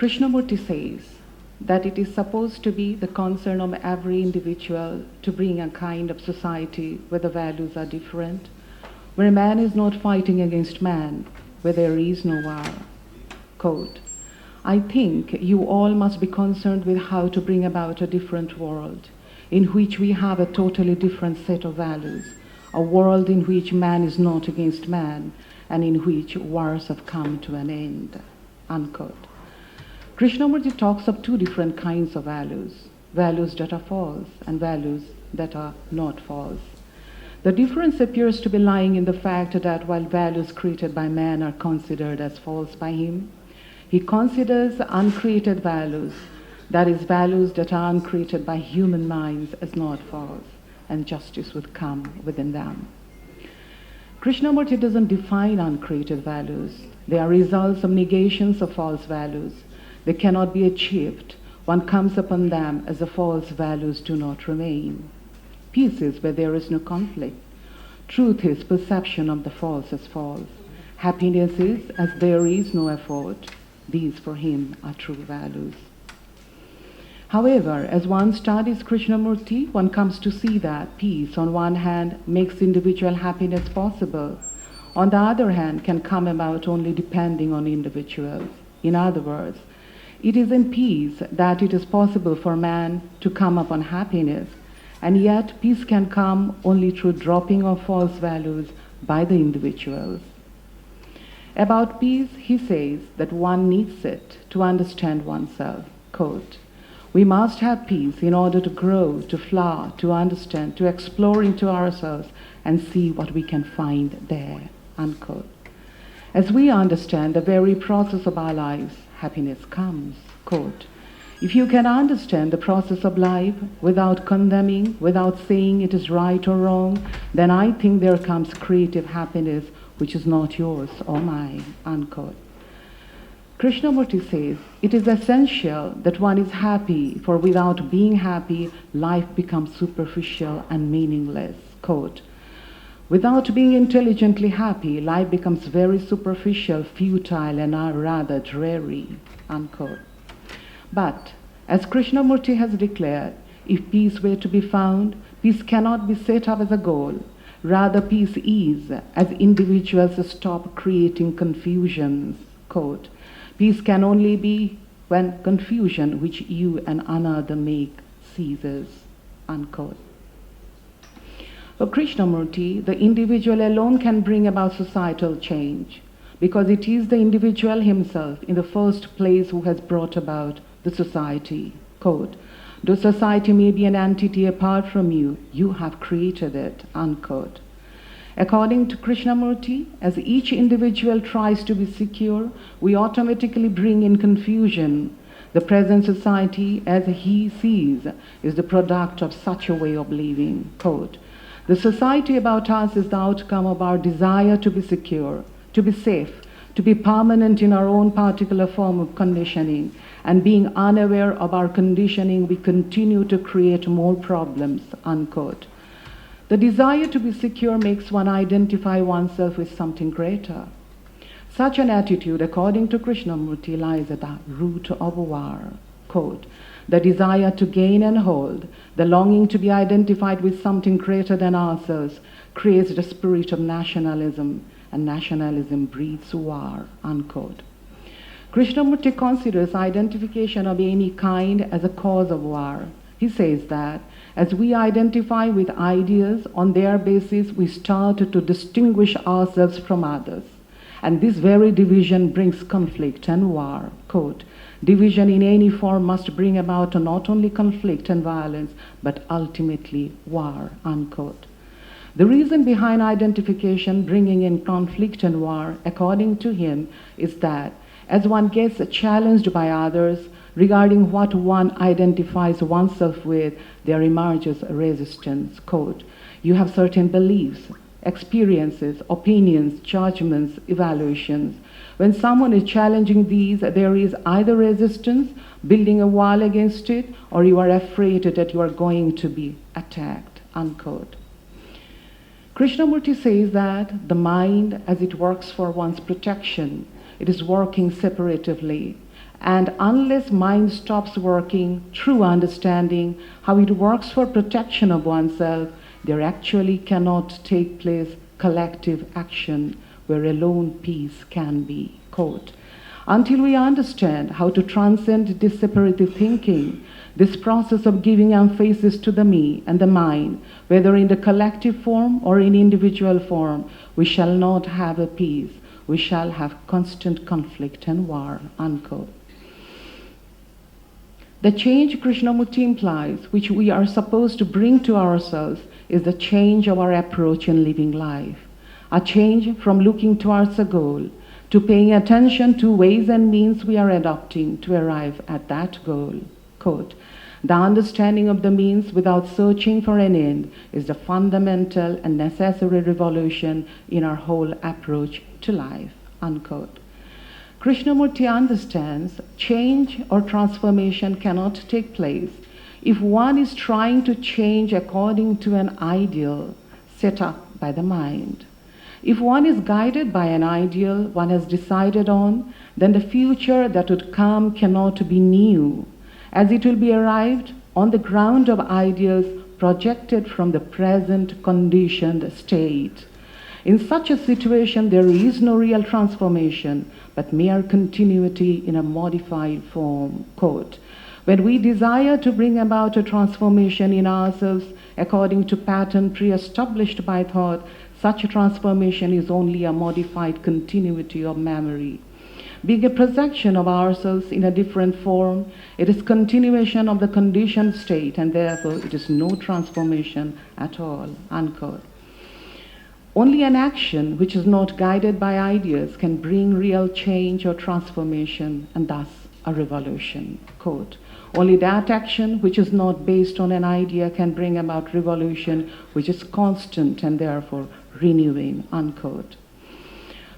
Krishnamurti says that it is supposed to be the concern of every individual to bring a kind of society where the values are different, where man is not fighting against man, where there is no war. Quote, I think you all must be concerned with how to bring about a different world, in which we have a totally different set of values, a world in which man is not against man, and in which wars have come to an end. Unquote. Krishnamurti talks of two different kinds of values, values that are false and values that are not false. The difference appears to be lying in the fact that while values created by man are considered as false by him, he considers uncreated values, that is, values that are uncreated by human minds, as not false, and justice would come within them. Krishnamurti doesn't define uncreated values. They are results of negations of false values. They cannot be achieved. One comes upon them as the false values do not remain. Peace is where there is no conflict. Truth is perception of the false as false. Happiness is as there is no effort. These for him are true values. However, as one studies Krishnamurti, one comes to see that peace, on one hand, makes individual happiness possible. On the other hand, can come about only depending on individuals. In other words, it is in peace that it is possible for man to come upon happiness, and yet peace can come only through dropping of false values by the individuals. About peace, he says that one needs it to understand oneself. Quote, we must have peace in order to grow, to flower, to understand, to explore into ourselves and see what we can find there. Unquote. As we understand the very process of our lives, happiness comes. Quote, if you can understand the process of life without condemning, without saying it is right or wrong, then I think there comes creative happiness which is not yours or mine. Unquote. Krishnamurti says, it is essential that one is happy, for without being happy, life becomes superficial and meaningless. Quote, without being intelligently happy, life becomes very superficial, futile, and rather dreary. Unquote. But, as Krishnamurti has declared, if peace were to be found, peace cannot be set up as a goal. Rather, peace is, as individuals stop creating confusions. Quote, peace can only be when confusion which you and another make ceases. Unquote. For Krishnamurti, the individual alone can bring about societal change, because it is the individual himself in the first place who has brought about the society. Quote, though society may be an entity apart from you, you have created it. Unquote. According to Krishnamurti, as each individual tries to be secure, we automatically bring in confusion. The present society, as he sees, is the product of such a way of living. Quote, the society about us is the outcome of our desire to be secure, to be safe, to be permanent in our own particular form of conditioning, and being unaware of our conditioning, we continue to create more problems. Unquote. The desire to be secure makes one identify oneself with something greater. Such an attitude, according to Krishnamurti, lies at the root of war. Quote, the desire to gain and hold, the longing to be identified with something greater than ourselves, creates the spirit of nationalism, and nationalism breeds war. Unquote. Krishnamurti considers identification of any kind as a cause of war. He says that as we identify with ideas, on their basis we start to distinguish ourselves from others. And this very division brings conflict and war. Quote, division in any form must bring about not only conflict and violence, but ultimately war. Unquote. The reason behind identification bringing in conflict and war, according to him, is that as one gets challenged by others regarding what one identifies oneself with, there emerges resistance. Quote, you have certain beliefs, experiences, opinions, judgments, evaluations. When someone is challenging these, there is either resistance, building a wall against it, or you are afraid that you are going to be attacked. Unquote. Krishnamurti says that the mind, as it works for one's protection, it is working separatively, And unless mind stops working, true understanding how it works for protection of oneself, there actually cannot take place collective action where alone peace can be. Quote, until we understand how to transcend this separative thinking, this process of giving emphasis to the me and the mind, whether in the collective form or in individual form, we shall not have a peace. We shall have constant conflict and war. Unquote. The change Krishnamurti implies, which we are supposed to bring to ourselves, is the change of our approach in living life. A change from looking towards a goal to paying attention to ways and means we are adopting to arrive at that goal. Quote, the understanding of the means without searching for an end is the fundamental and necessary revolution in our whole approach to life. Unquote. Krishnamurti understands change or transformation cannot take place if one is trying to change according to an ideal set up by the mind. If one is guided by an ideal one has decided on, then the future that would come cannot be new, as it will be arrived on the ground of ideas projected from the present conditioned state. In such a situation, there is no real transformation, but mere continuity in a modified form. Quote, when we desire to bring about a transformation in ourselves according to pattern pre-established by thought, such a transformation is only a modified continuity of memory. Being a projection of ourselves in a different form, it is continuation of the conditioned state, and therefore it is no transformation at all. Unquote. Only an action which is not guided by ideas can bring real change or transformation, and thus a revolution. Quote, only that action which is not based on an idea can bring about revolution, which is constant and therefore renewing. Unquote.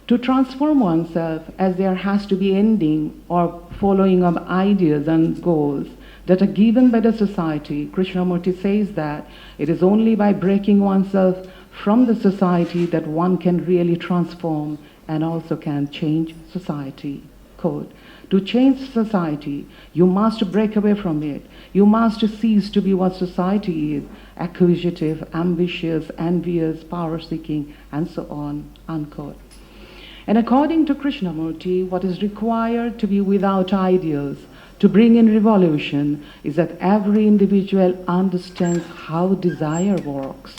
To transform oneself, as there has to be ending or following of ideas and goals that are given by the society, Krishnamurti says that it is only by breaking oneself from the society that one can really transform and also can change society. Quote, to change society, you must break away from it. You must cease to be what society is, acquisitive, ambitious, envious, power-seeking, and so on. Unquote. And according to Krishnamurti, what is required to be without ideals, to bring in revolution, is that every individual understands how desire works.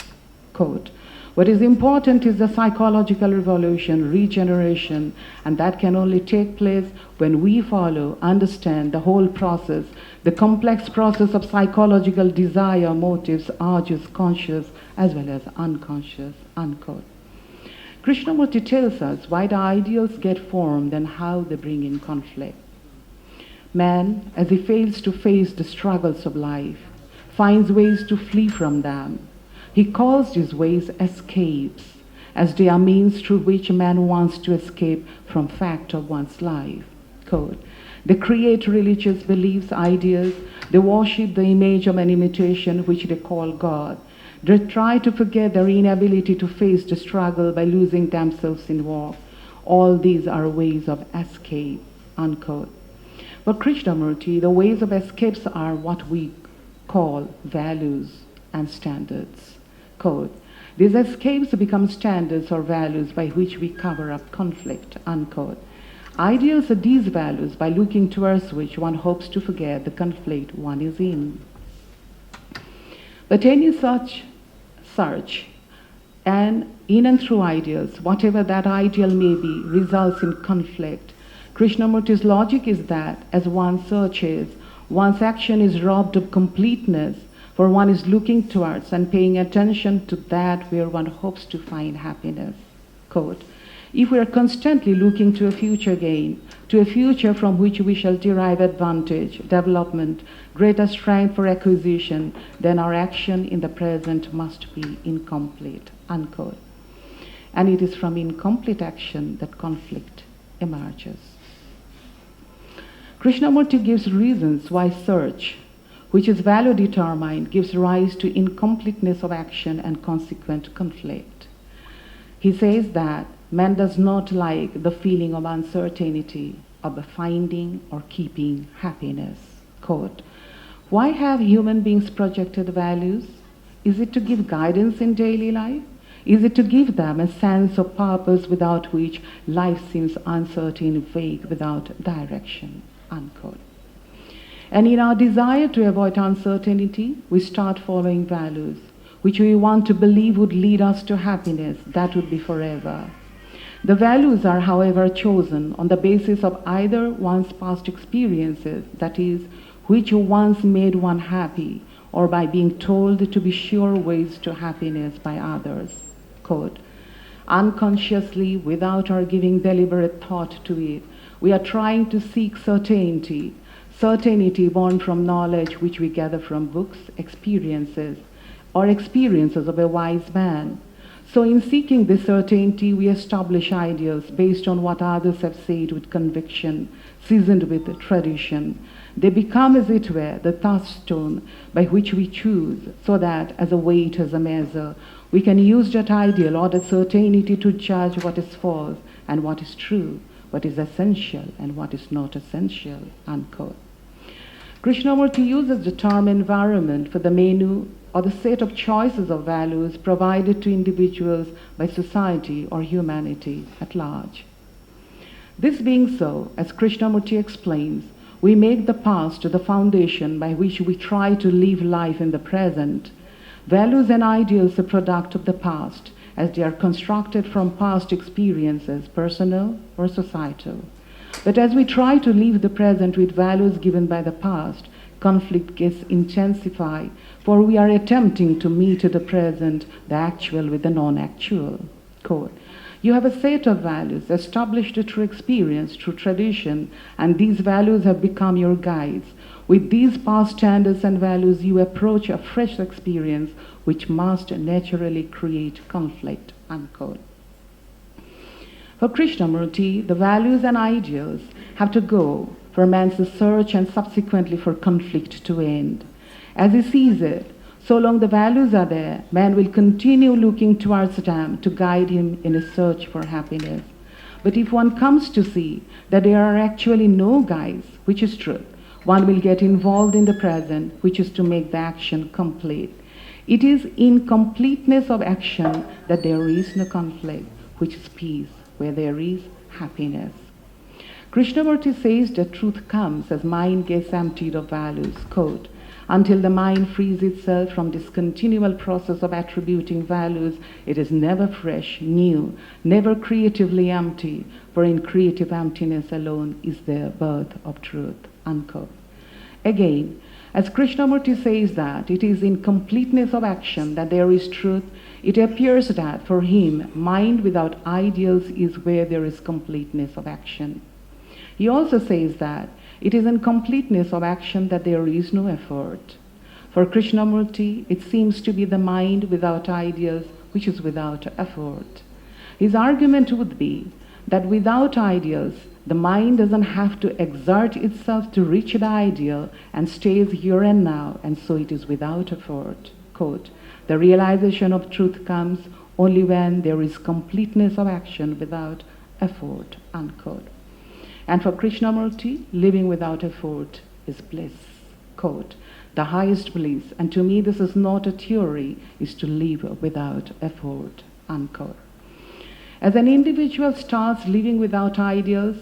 Quote, what is important is the psychological revolution, regeneration, and that can only take place when we follow, understand the whole process, the complex process of psychological desire, motives, urges, conscious as well as unconscious. Unquote. Krishnamurti tells us why the ideals get formed and how they bring in conflict. Man, as he fails to face the struggles of life, finds ways to flee from them. He calls these ways escapes, as they are means through which man wants to escape from fact of one's life. Quote, they create religious beliefs, ideas, they worship the image of an imitation which they call God. They try to forget their inability to face the struggle by losing themselves in war. All these are ways of escape. Unquote. For Krishnamurti, the ways of escapes are what we call values and standards. Quote, these escapes become standards or values by which we cover up conflict. Unquote. Ideals are these values by looking towards which one hopes to forget the conflict one is in. But any such search, and in and through ideals, whatever that ideal may be, results in conflict. Krishnamurti's logic is that as one searches, one's action is robbed of completeness, for one is looking towards and paying attention to that where one hopes to find happiness. Quote, if we are constantly looking to a future gain, to a future from which we shall derive advantage, development, greater strength for acquisition, then our action in the present must be incomplete. Unquote. And it is from incomplete action that conflict emerges. Krishnamurti gives reasons why search, which is value determined, gives rise to incompleteness of action and consequent conflict. He says that man does not like the feeling of uncertainty, of finding or keeping happiness. Quote, why have human beings projected values? Is it to give guidance in daily life? Is it to give them a sense of purpose without which life seems uncertain, vague, without direction? Unquote. And in our desire to avoid uncertainty, we start following values, which we want to believe would lead us to happiness that would be forever. The values are, however, chosen on the basis of either one's past experiences, that is, which once made one happy, or by being told to be sure ways to happiness by others. Quote, unconsciously, without our giving deliberate thought to it, we are trying to seek certainty, certainty born from knowledge which we gather from books, experiences, or experiences of a wise man. So in seeking this certainty, we establish ideals based on what others have said with conviction, seasoned with tradition. They become, as it were, the touchstone by which we choose, so that, as a weight, as a measure, we can use that ideal or that certainty to judge what is false and what is true, what is essential and what is not essential. Unquote. Krishnamurti uses the term environment for the menu or the set of choices of values provided to individuals by society or humanity at large. This being so, as Krishnamurti explains, we make the past the foundation by which we try to live life in the present. Values and ideals are a product of the past, as they are constructed from past experiences, personal or societal. But as we try to live the present with values given by the past, conflict gets intensified, for we are attempting to meet the present, the actual, with the non-actual. Quote, you have a set of values established through experience, through tradition, and these values have become your guides. With these past standards and values, you approach a fresh experience which must naturally create conflict. Unquote. For Krishnamurti, the values and ideals have to go for man's search and subsequently for conflict to end. As he sees it, so long the values are there, man will continue looking towards them to guide him in his search for happiness. But if one comes to see that there are actually no guides, which is truth, one will get involved in the present, which is to make the action complete. It is in completeness of action that there is no conflict, which is peace, where there is happiness. Krishnamurti says that truth comes as mind gets emptied of values. Quote, until the mind frees itself from this continual process of attributing values, it is never fresh, new, never creatively empty, for in creative emptiness alone is there birth of truth. Unquote. Again, as Krishnamurti says that it is in completeness of action that there is truth, it appears that for him, mind without ideals is where there is completeness of action. He also says that it is in completeness of action that there is no effort. For Krishnamurti, it seems to be the mind without ideals which is without effort. His argument would be that without ideals, the mind doesn't have to exert itself to reach the ideal and stays here and now, and so it is without effort. Quote, the realization of truth comes only when there is completeness of action without effort. Unquote. And for Krishnamurti, living without effort is bliss. Quote, the highest bliss, and to me this is not a theory, is to live without effort. Unquote. As an individual starts living without ideals,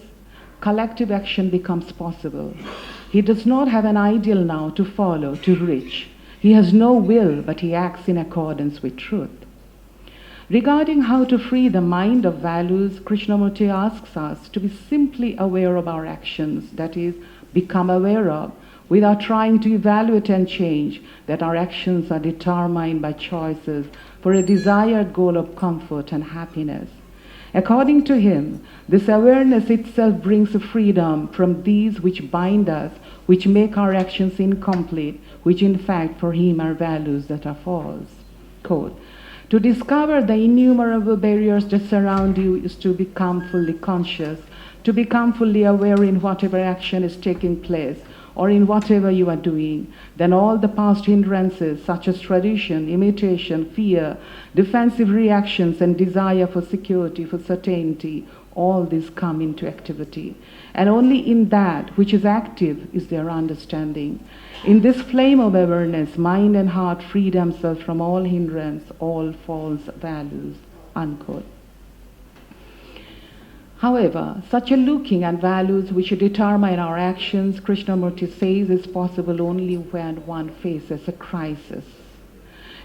collective action becomes possible. He does not have an ideal now to follow, to reach. He has no will, but he acts in accordance with truth. Regarding how to free the mind of values, Krishnamurti asks us to be simply aware of our actions, that is, become aware of, without trying to evaluate and change, that our actions are determined by choices for a desired goal of comfort and happiness. According to him, this awareness itself brings freedom from these which bind us, which make our actions incomplete, which in fact for him are values that are false. Quote, to discover the innumerable barriers that surround you is to become fully conscious, to become fully aware in whatever action is taking place, or in whatever you are doing. Then all the past hindrances, such as tradition, imitation, fear, defensive reactions, and desire for security, for certainty, all these come into activity. And only in that which is active is their understanding. In this flame of awareness, mind and heart free themselves from all hindrance, all false values, unquote. However, such a looking at values which determine our actions, Krishnamurti says, is possible only when one faces a crisis.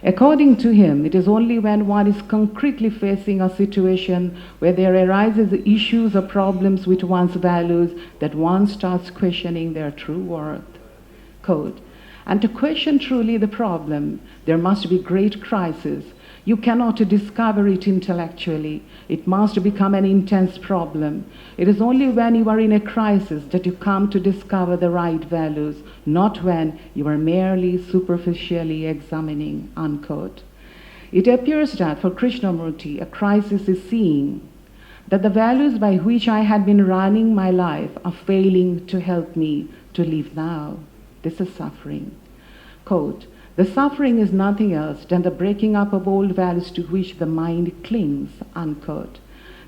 According to him, it is only when one is concretely facing a situation where there arises issues or problems with one's values that one starts questioning their true worth. Quote, and to question truly the problem, there must be great crisis. You cannot discover it intellectually. It must become an intense problem. It is only when you are in a crisis that you come to discover the right values, not when you are merely superficially examining, unquote. It appears that for Krishnamurti, a crisis is seeing that the values by which I had been running my life are failing to help me to live now. This is suffering. Quote, the suffering is nothing else than the breaking up of old values to which the mind clings, unquote.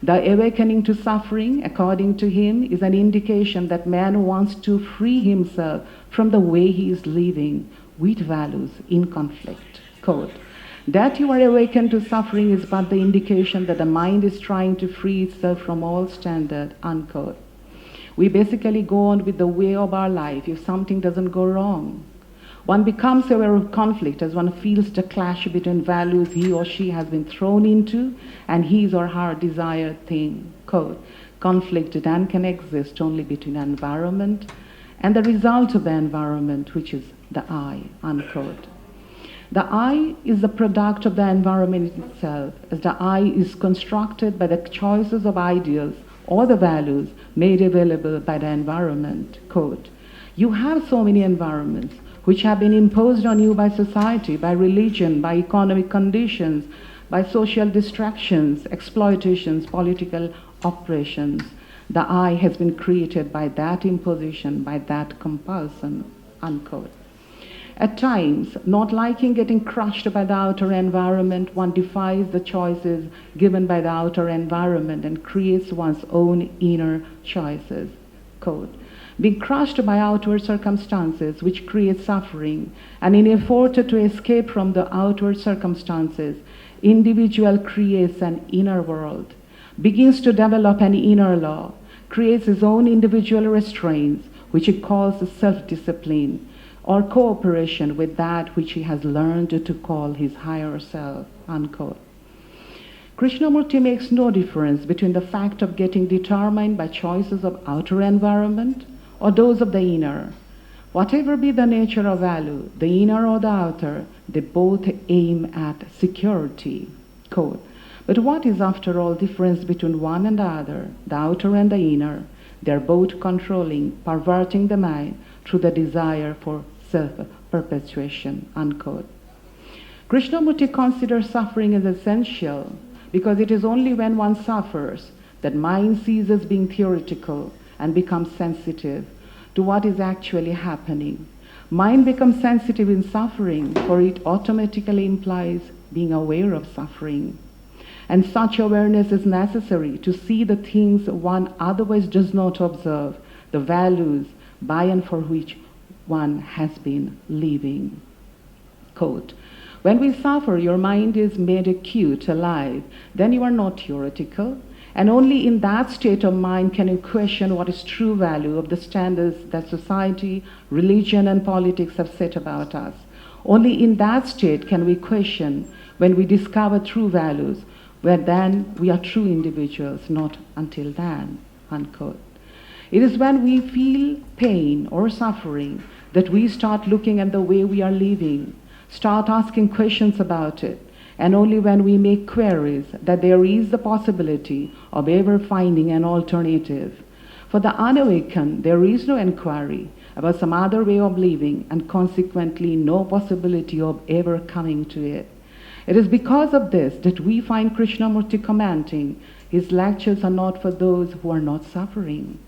The awakening to suffering, according to him, is an indication that man wants to free himself from the way he is living with values in conflict. Quote, that you are awakened to suffering is but the indication that the mind is trying to free itself from all standard, unquote. We basically go on with the way of our life if something doesn't go wrong. One becomes aware of conflict as one feels the clash between values he or she has been thrown into and his or her desired thing. Quote, conflict then can exist only between an environment and the result of the environment, which is the I, unquote. The I is the product of the environment itself, as the I is constructed by the choices of ideals or the values made available by the environment. Quote, you have so many environments which have been imposed on you by society, by religion, by economic conditions, by social distractions, exploitations, political oppressions. The I has been created by that imposition, by that compulsion, unquote. At times, not liking getting crushed by the outer environment, one defies the choices given by the outer environment and creates one's own inner choices. Quote, being crushed by outward circumstances which create suffering, and in effort to escape from the outward circumstances, individual creates an inner world, begins to develop an inner law, creates his own individual restraints, which he calls self-discipline, or cooperation with that which he has learned to call his higher self, unquote. Krishnamurti makes no difference between the fact of getting determined by choices of outer environment or those of the inner. Whatever be the nature of value, the inner or the outer, they both aim at security. Quote, but what is after all difference between one and the other, the outer and the inner? They are both controlling, perverting the mind through the desire for self-perpetuation, unquote. Krishnamurti considers suffering as essential because it is only when one suffers that mind ceases being theoretical and becomes sensitive to what is actually happening. Mind becomes sensitive in suffering, for it automatically implies being aware of suffering. And such awareness is necessary to see the things one otherwise does not observe, the values by and for which one has been living. Quote, when we suffer, your mind is made acute, alive. Then you are not theoretical. And only in that state of mind can you question what is true value of the standards that society, religion, and politics have set about us. Only in that state can we question when we discover true values, where then we are true individuals, not until then, unquote. It is when we feel pain or suffering that we start looking at the way we are living, start asking questions about it, and only when we make queries that there is the possibility of ever finding an alternative. For the unawakened, there is no inquiry about some other way of living, and consequently no possibility of ever coming to it. It is because of this that we find Krishnamurti commenting, his lectures are not for those who are not suffering.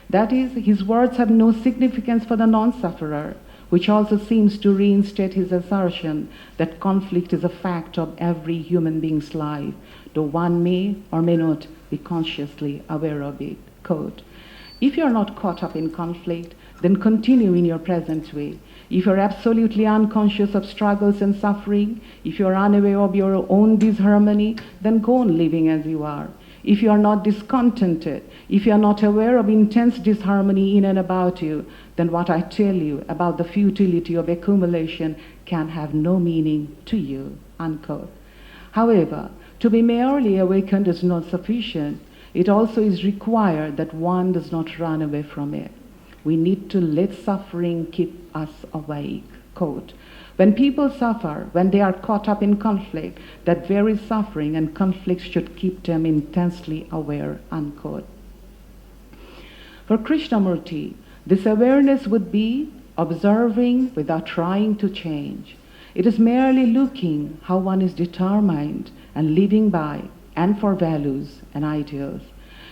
That is, his words have no significance for the non-sufferer, which also seems to reinstate his assertion that conflict is a fact of every human being's life, though one may or may not be consciously aware of it. Quote, if you're not caught up in conflict, then continue in your present way. If you're absolutely unconscious of struggles and suffering, if you're unaware of your own disharmony, then go on living as you are. If you are not discontented, if you are not aware of intense disharmony in and about you, then what I tell you about the futility of accumulation can have no meaning to you. Unquote. However, to be merely awakened is not sufficient. It also is required that one does not run away from it. We need to let suffering keep us awake. Quote, when people suffer, when they are caught up in conflict, that very suffering and conflict should keep them intensely aware. Unquote. For Krishnamurti, this awareness would be observing without trying to change. It is merely looking how one is determined and living by and for values and ideals.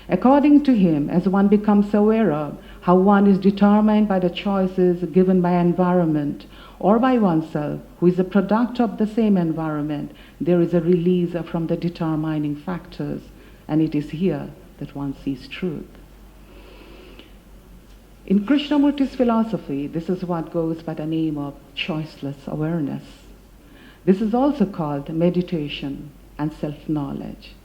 According to him, as one becomes aware of how one is determined by the choices given by environment or by oneself, who is a product of the same environment, there is a release from the determining factors, and it is here that one sees truth. In Krishnamurti's philosophy, this is what goes by the name of choiceless awareness. This is also called meditation and self-knowledge.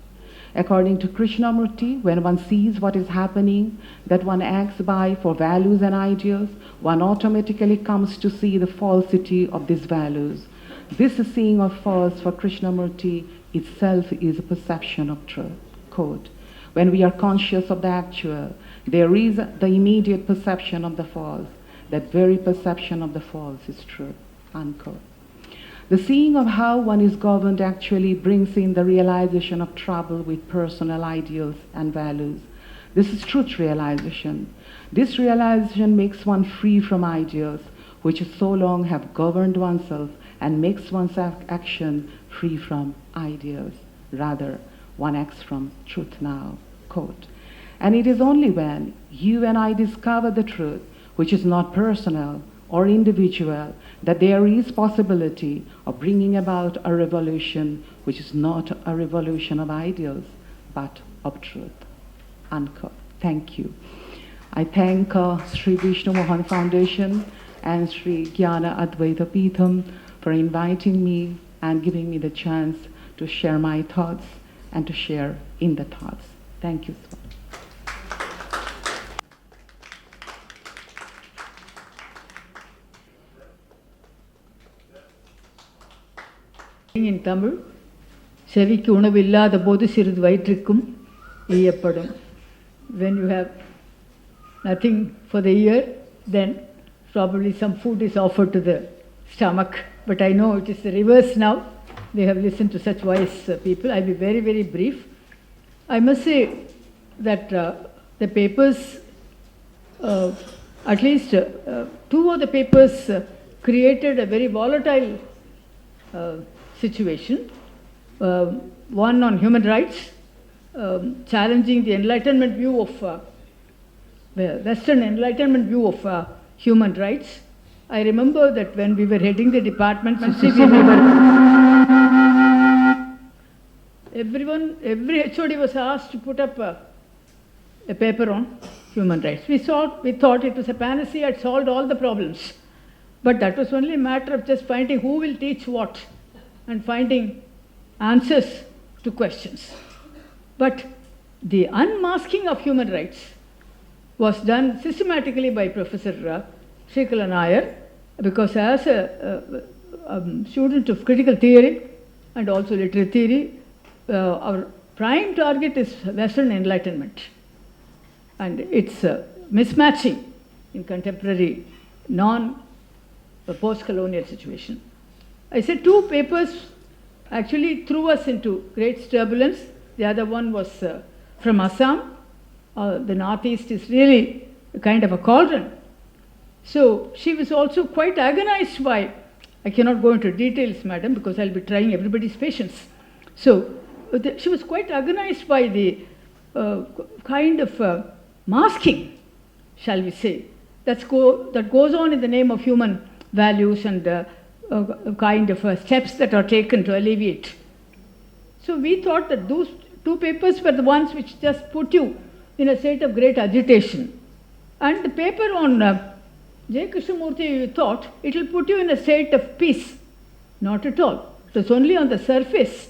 According to Krishnamurti, when one sees what is happening, that one acts by for values and ideals, one automatically comes to see the falsity of these values. This seeing of false for Krishnamurti itself is a perception of truth. Quote, when we are conscious of the actual, there is the immediate perception of the false. That very perception of the false is truth. Unquote. The seeing of how one is governed actually brings in the realization of trouble with personal ideals and values. This is truth realization. This realization makes one free from ideals, which so long have governed oneself, and makes one's action free from ideals. Rather, one acts from truth now. Quote, and it is only when you and I discover the truth, which is not personal or individual, that there is possibility of bringing about a revolution which is not a revolution of ideals, but of truth. Unquote. Thank you. I thank Sri Vishnu Mohan Foundation and Sri Jnana Advaita Peetham for inviting me and giving me the chance to share my thoughts and to share in the thoughts. Thank you so much. In Tamil, செவிக்கு உணவு இல்லாத போது சிறிது வயிற்றுக்கும் ஈயப்படும். When you have nothing for the ear, then probably some food is offered to the stomach. But I know it is the reverse now. We have listened to such wise people. I will be very, very brief. I must say that the papers, at least two of the papers created a very volatile situation. One on human rights, challenging the Enlightenment view of Western Enlightenment view of human rights. I remember that when we were heading the departments, every HOD was asked to put up a paper on human rights. We thought it was a panacea, it solved all the problems. But that was only a matter of just finding who will teach what and finding answers to questions. But the unmasking of human rights was done systematically by Professor Srikala Nair, because as a student of critical theory and also literary theory, our prime target is Western Enlightenment. And it's mismatching in contemporary post-colonial situation. I said two papers actually threw us into great turbulence. The other one was from Assam. The Northeast is really a kind of a cauldron. So she was also quite agonized by, I cannot go into details, madam, because I'll be trying everybody's patience. So she was quite agonized by the kind of masking, shall we say, that goes on in the name of human values and kind of steps that are taken to alleviate. So we thought that those two papers were the ones which just put you in a state of great agitation. And the paper on J. Krishnamurti, you thought it will put you in a state of peace. Not at all. It was only on the surface.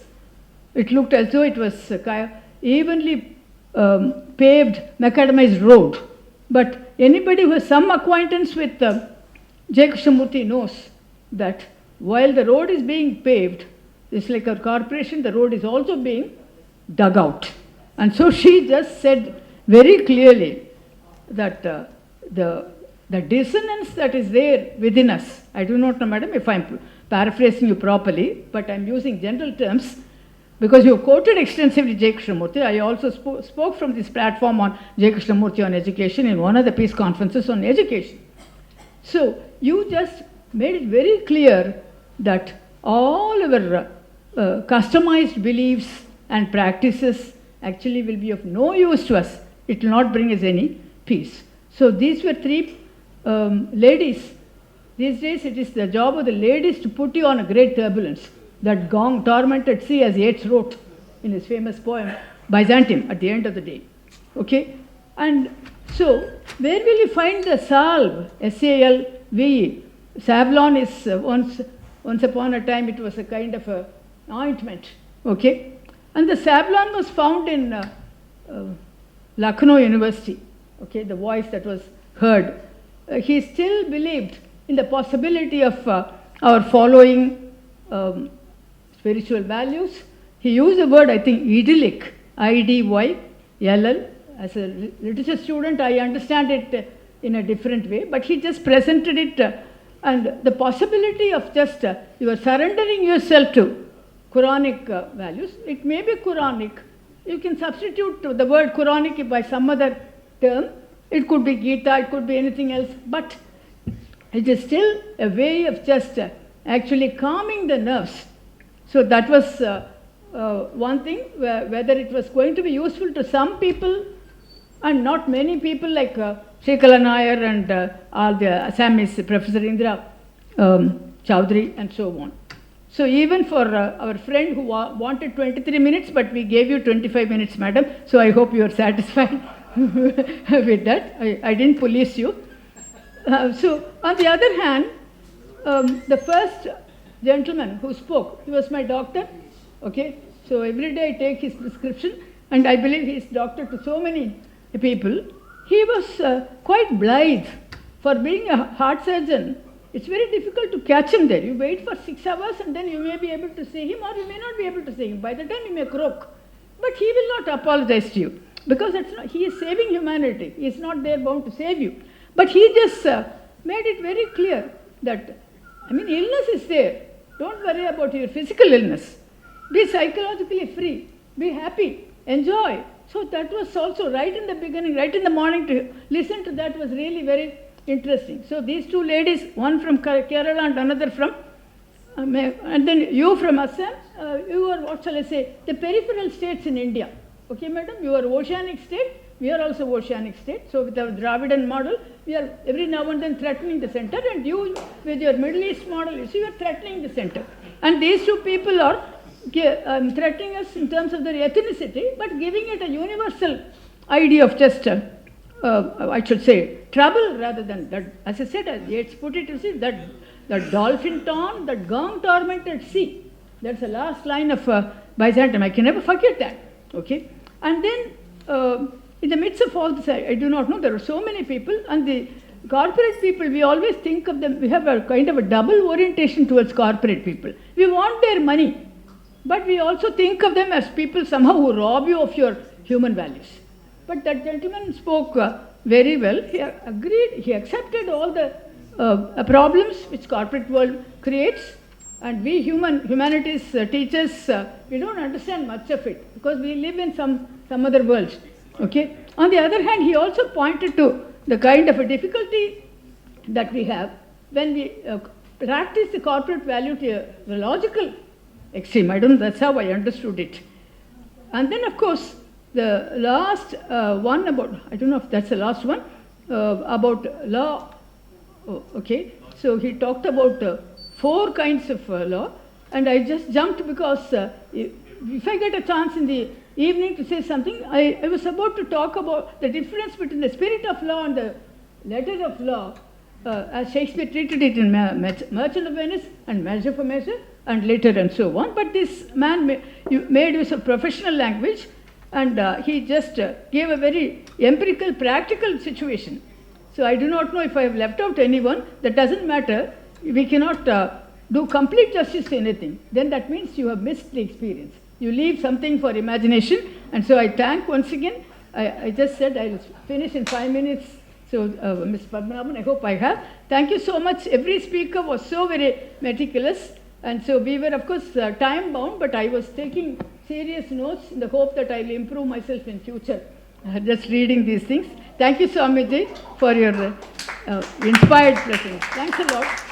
It looked as though it was a evenly paved, macadamized road. But anybody who has some acquaintance with J. Krishnamurti knows that while the road is being paved, it's like a corporation, the road is also being dug out. And so she just said very clearly that the dissonance that is there within us, I do not know, madam, if I'm paraphrasing you properly, but I'm using general terms, because you quoted extensively J. Krishnamurti. I also spoke from this platform on J. Krishnamurti on education in one of the peace conferences on education. So you just made it very clear that all our customized beliefs and practices actually will be of no use to us. It will not bring us any peace. So these were three ladies. These days it is the job of the ladies to put you on a great turbulence. That gong, tormented sea, as Yeats wrote in his famous poem, Byzantium, at the end of the day. Okay? And so, where will you find the salve? S-A-L-V-E. Savlon is, once upon a time, it was a kind of a ointment. Okay? And the Savlon was found in Lucknow University. Okay? The voice that was heard. He still believed in the possibility of our following spiritual values. He used the word, I think, idyllic, I-D-Y-L-L. As a literature student, I understand it in a different way, but he just presented it and the possibility of just you are surrendering yourself to Quranic values. It may be Quranic. You can substitute the word Quranic by some other term. It could be Gita, it could be anything else, but it is still a way of just actually calming the nerves. So that was one thing, whether it was going to be useful to some people and not many people like Shrikala Nair and all the Assamese, Professor Indra Chowdhury and so on. So even for our friend who wanted 23 minutes, but we gave you 25 minutes, madam. So I hope you are satisfied with that. I didn't police you. So on the other hand, the first gentleman who spoke, he was my doctor. Okay, so every day I take his prescription, and I believe he is doctor to so many people. He was quite blithe. For being a heart surgeon, it's very difficult to catch him there. You wait for 6 hours and then you may be able to see him, or you may not be able to see him. By the time you may croak. But he will not apologize to you, because he is saving humanity. He is not there bound to save you. But he just made it very clear that, illness is there. Don't worry about your physical illness. Be psychologically free. Be happy. Enjoy. So that was also right in the beginning, right in the morning, to listen to that was really very interesting. So these two ladies, one from Kerala and another from, and then you from Assam, you are, what shall I say, the peripheral states in India. Okay, madam, you are oceanic state, we are also oceanic state. So with our Dravidian model, we are every now and then threatening the center, and you with your Middle East model, you see, you are threatening the center. And these two people are threatening us in terms of their ethnicity, but giving it a universal idea of just, I should say, trouble rather than that. As I said, as Yeats put it, you see, that dolphin torn, that gong tormented sea. That's the last line of Byzantium. I can never forget that. Okay, and then in the midst of all this, I do not know, there are so many people, and the corporate people, we always think of them, we have a kind of a double orientation towards corporate people. We want their money, but we also think of them as people somehow who rob you of your human values. But that gentleman spoke very well. He agreed, he accepted all the problems which corporate world creates, and we humanities teachers, we don't understand much of it, because we live in some other worlds. Okay. On the other hand, he also pointed to the kind of a difficulty that we have when we practice the corporate value to a logical extreme. I don't know, that's how I understood it. And then, of course, the last one about, I don't know if that's the last one, about law. Oh, okay. So he talked about 4 kinds of law, and I just jumped because if I get a chance in the evening to say something. I was about to talk about the difference between the spirit of law and the letter of law, as Shakespeare treated it in Merchant of Venice and Measure for Measure and later and so on. But this man made use of professional language, and he just gave a very empirical, practical situation. So I do not know if I have left out anyone. That doesn't matter. We cannot do complete justice to anything. Then that means you have missed the experience. You leave something for imagination. And so I thank once again. I just said I'll finish in 5 minutes. So Ms. Padmanabhan, I hope I have. Thank you so much. Every speaker was so very meticulous. And so we were, of course, time bound, but I was taking serious notes in the hope that I will improve myself in future. Just reading these things. Thank you, Swamiji, for your inspired presence. Thanks a lot.